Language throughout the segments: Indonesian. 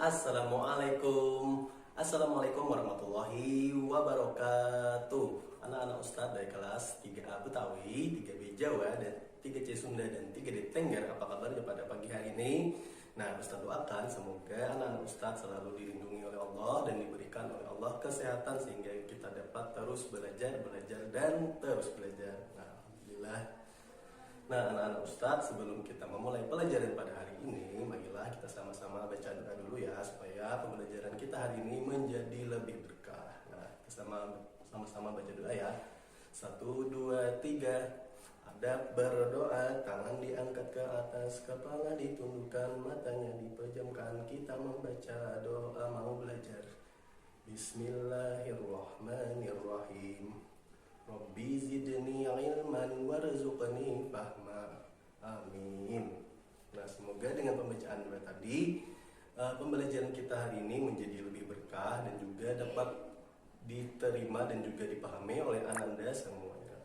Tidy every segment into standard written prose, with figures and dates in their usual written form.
Assalamualaikum warahmatullahi wabarakatuh. Anak-anak Ustadz dari kelas 3A Betawi, 3B Jawa, dan 3C Sunda, dan 3D Tengger. Apa kabarnya pada pagi hari ini? Nah, Ustadz doakan semoga anak-anak Ustadz selalu dilindungi oleh Allah dan diberikan oleh Allah kesehatan sehingga kita dapat terus belajar, dan terus belajar. Nah, alhamdulillah. Nah, anak-anak Ustadz, sebelum kita memulai pelajaran pada hari ini, marilah kita sama-sama baca doa dulu ya, supaya pembelajaran kita hari ini menjadi lebih berkah. Nah, kita sama-sama baca doa ya. 1, 2, 3. Adab berdoa, tangan diangkat ke atas, kepala ditundukkan, matanya dipejamkan. Kita membaca doa mau belajar. Bismillahirrahmanirrahim. Rabbi zidni ilman warzuqni fahma. Amin. Nah, semoga dengan pembacaan doa tadi pembelajaran kita hari ini menjadi lebih berkah dan juga dapat diterima dan juga dipahami oleh Ananda semuanya.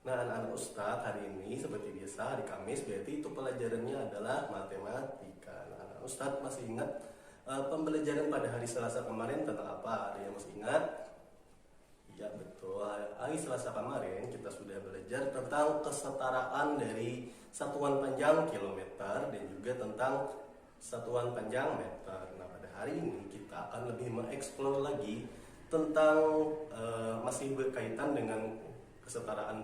Nah, anak-anak Ustadz, hari ini seperti biasa hari Kamis, berarti itu pelajarannya adalah matematika. Nah, anak Ustadz masih ingat pembelajaran pada hari Selasa kemarin tentang apa? Ada yang masih ingat? Ya betul, hari Selasa kemarin kita sudah belajar tentang kesetaraan dari satuan panjang kilometer dan juga tentang satuan panjang meter. Nah, pada hari ini kita akan lebih mengeksplor lagi tentang masih berkaitan dengan kesetaraan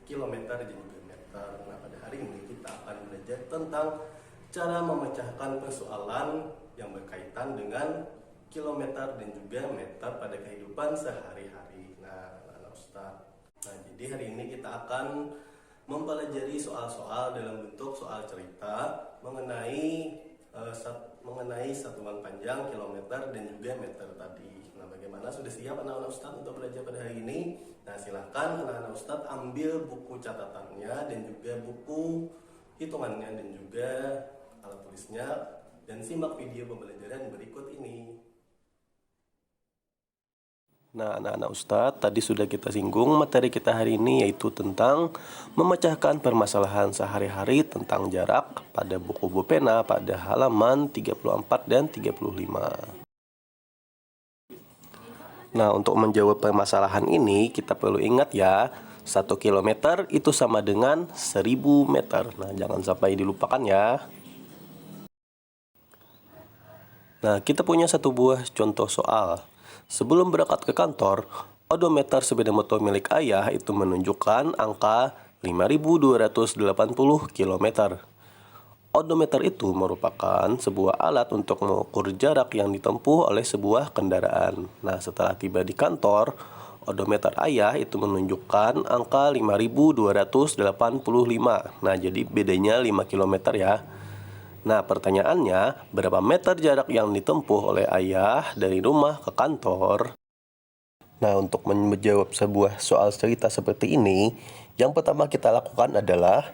kilometer dan juga meter. Nah, pada hari ini kita akan belajar tentang cara memecahkan persoalan yang berkaitan dengan kilometer dan juga meter pada kehidupan sehari-hari. Nah, anak Ustadz. Nah, jadi hari ini kita akan mempelajari soal-soal dalam bentuk soal cerita mengenai satuan panjang kilometer dan juga meter tadi. Nah, bagaimana, sudah siap anak-anak Ustadz untuk belajar pada hari ini? Nah, silahkan anak-anak Ustadz ambil buku catatannya dan juga buku hitungannya dan juga alat tulisnya dan simak video pembelajaran berikut ini. Nah, anak-anak Ustadz, tadi sudah kita singgung materi kita hari ini, yaitu tentang memecahkan permasalahan sehari-hari tentang jarak pada buku pena pada halaman 34 dan 35. Nah, untuk menjawab permasalahan ini, kita perlu ingat ya, 1 kilometer itu sama dengan 1000 meter. Nah, jangan sampai dilupakan ya. Nah, kita punya satu buah contoh soal. Sebelum berangkat ke kantor, odometer sepeda motor milik ayah itu menunjukkan angka 5.280 km. Odometer itu merupakan sebuah alat untuk mengukur jarak yang ditempuh oleh sebuah kendaraan. Nah, setelah tiba di kantor, odometer ayah itu menunjukkan angka 5.285. Nah, jadi bedanya 5 km ya. Nah, pertanyaannya, berapa meter jarak yang ditempuh oleh ayah dari rumah ke kantor? Nah, untuk menjawab sebuah soal cerita seperti ini, yang pertama kita lakukan adalah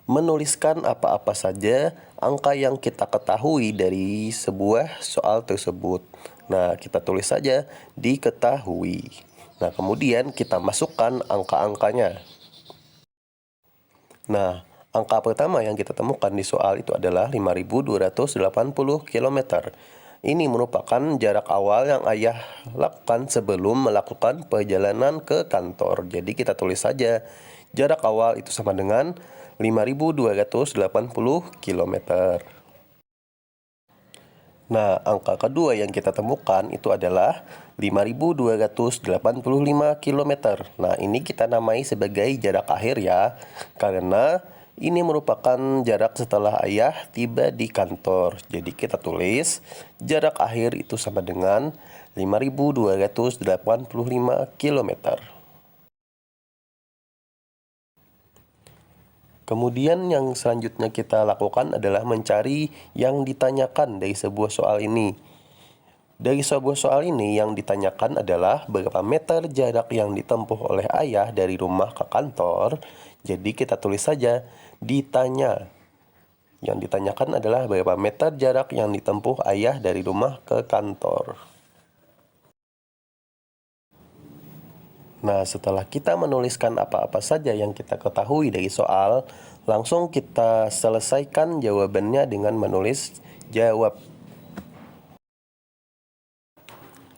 menuliskan apa-apa saja angka yang kita ketahui dari sebuah soal tersebut. Nah, kita tulis saja diketahui. Nah, kemudian kita masukkan angka-angkanya. Nah, angka pertama yang kita temukan di soal itu adalah 5.280 km. Ini merupakan jarak awal yang ayah lakukan sebelum melakukan perjalanan ke kantor. Jadi kita tulis saja jarak awal itu sama dengan 5.280 km. Nah, angka kedua yang kita temukan itu adalah 5.285 km. Nah, ini kita namai sebagai jarak akhir ya, karena ini merupakan jarak setelah ayah tiba di kantor. Jadi kita tulis jarak akhir itu sama dengan 5.285 km. Kemudian yang selanjutnya kita lakukan adalah mencari yang ditanyakan dari sebuah soal ini. Dari sebuah soal ini yang ditanyakan adalah berapa meter jarak yang ditempuh oleh ayah dari rumah ke kantor. Jadi kita tulis saja ditanya. Yang ditanyakan adalah berapa meter jarak yang ditempuh ayah dari rumah ke kantor. Nah, setelah kita menuliskan apa-apa saja yang kita ketahui dari soal, langsung kita selesaikan jawabannya dengan menulis jawab.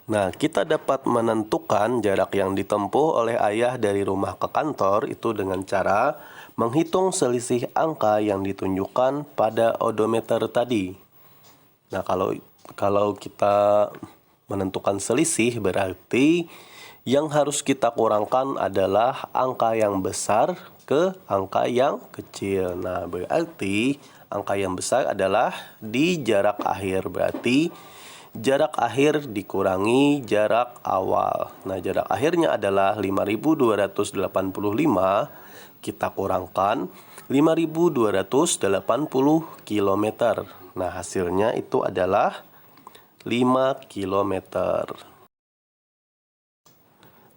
Nah, kita dapat menentukan jarak yang ditempuh oleh ayah dari rumah ke kantor itu dengan cara menghitung selisih angka yang ditunjukkan pada odometer tadi. Nah, kalau kita menentukan selisih berarti yang harus kita kurangkan adalah angka yang besar ke angka yang kecil. Nah, berarti angka yang besar adalah di jarak akhir. Berarti jarak akhir dikurangi jarak awal. Nah, jarak akhirnya adalah 5.285. Kita kurangkan 5.280 km. Nah, hasilnya itu adalah 5 km.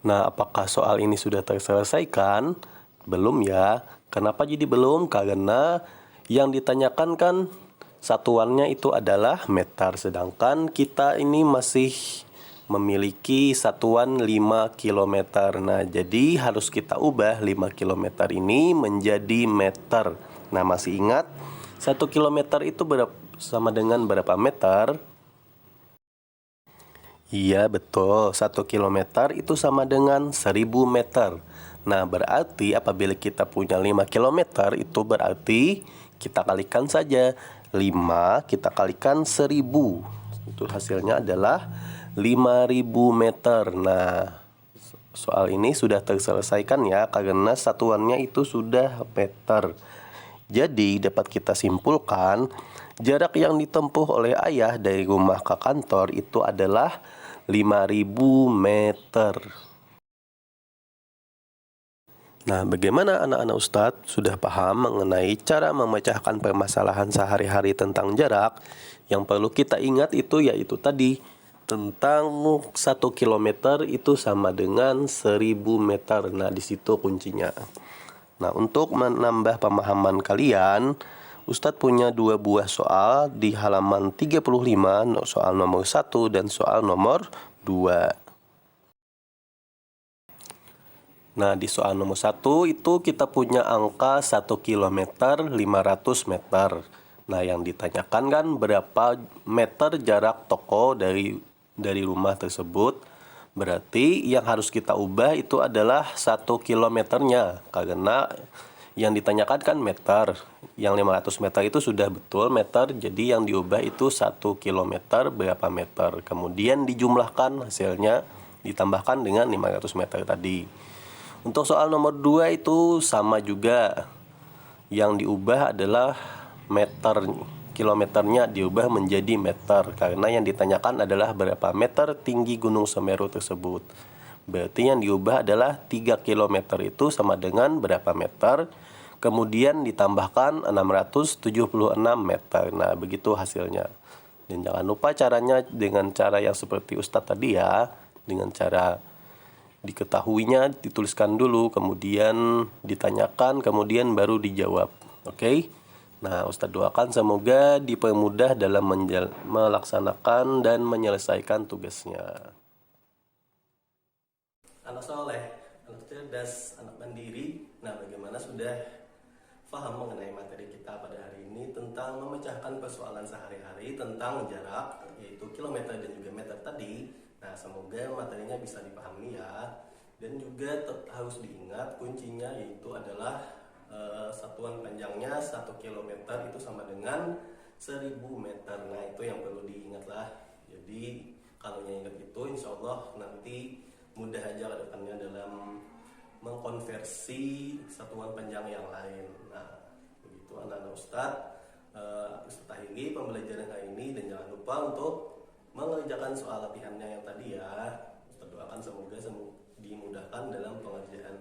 Nah, apakah soal ini sudah terselesaikan? Belum ya. Kenapa jadi belum? Karena yang ditanyakan kan satuannya itu adalah meter, sedangkan kita ini masih memiliki satuan 5 km. Nah, jadi harus kita ubah 5 km ini menjadi meter. Nah, masih ingat 1 km itu sama dengan berapa meter? Iya, betul. 1 km itu sama dengan 1.000 meter. Nah, berarti apabila kita punya 5 km, itu berarti kita kalikan saja. 5 kita kalikan 1.000. Itu hasilnya adalah 5.000 meter. Nah, soal ini sudah terselesaikan ya, karena satuannya itu sudah meter. Jadi, dapat kita simpulkan, jarak yang ditempuh oleh ayah dari rumah ke kantor itu adalah 5.000 meter. Nah, bagaimana anak-anak Ustadz sudah paham mengenai cara memecahkan permasalahan sehari-hari tentang jarak? Yang perlu kita ingat itu yaitu tadi, tentang 1 kilometer itu sama dengan 1.000 meter. Nah, di situ kuncinya. Nah, untuk menambah pemahaman kalian, Ustadz punya 2 buah soal di halaman 35, soal nomor 1 dan soal nomor 2. Nah, di soal nomor 1 itu kita punya angka 1 km 500 meter. Nah, yang ditanyakan kan berapa meter jarak toko dari rumah tersebut. Berarti yang harus kita ubah itu adalah 1 kilometernya. Karena yang ditanyakan kan meter. Yang 500 meter itu sudah betul meter. Jadi yang diubah itu 1 kilometer berapa meter. Kemudian dijumlahkan hasilnya ditambahkan dengan 500 meter tadi. Untuk soal nomor 2 itu sama juga. Yang diubah adalah meter. Kilometernya diubah menjadi meter. Karena yang ditanyakan adalah berapa meter tinggi Gunung Semeru tersebut. Berarti yang diubah adalah 3 km itu sama dengan berapa meter. Kemudian ditambahkan 676 meter. Nah, begitu hasilnya. Dan jangan lupa caranya dengan cara yang seperti Ustadz tadi ya. Dengan cara diketahuinya, dituliskan dulu, kemudian ditanyakan, kemudian baru dijawab. Oke? Nah, Ustadz doakan semoga dipermudah dalam melaksanakan dan menyelesaikan tugasnya. Anak soleh, anak cerdas, anak mandiri. Nah, bagaimana sudah paham mengenai materi kita pada hari ini tentang memecahkan persoalan sehari-hari tentang jarak, yaitu kilometer dan juga meter tadi. Nah, semoga materinya bisa dipahami ya. Dan juga harus diingat kuncinya yaitu adalah satuan panjangnya 1 km itu sama dengan 1.000 meter. Nah, itu yang perlu diingat lah. Jadi kalau ingat itu insya Allah nanti mudah aja ke depannya dalam mengkonversi satuan panjang yang lain. Nah, begitu anak-anak Ustadz. Ustadz akhiri pembelajaran hari ini dan jangan lupa untuk mengerjakan soal latihannya yang tadi ya. Ustadz doakan semoga dimudahkan dalam pengerjaan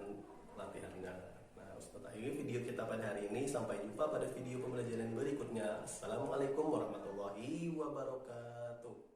latihannya. Nah, Ustadz akhiri video kita pada hari ini. Sampai jumpa pada video pembelajaran berikutnya. Assalamualaikum warahmatullahi wabarakatuh.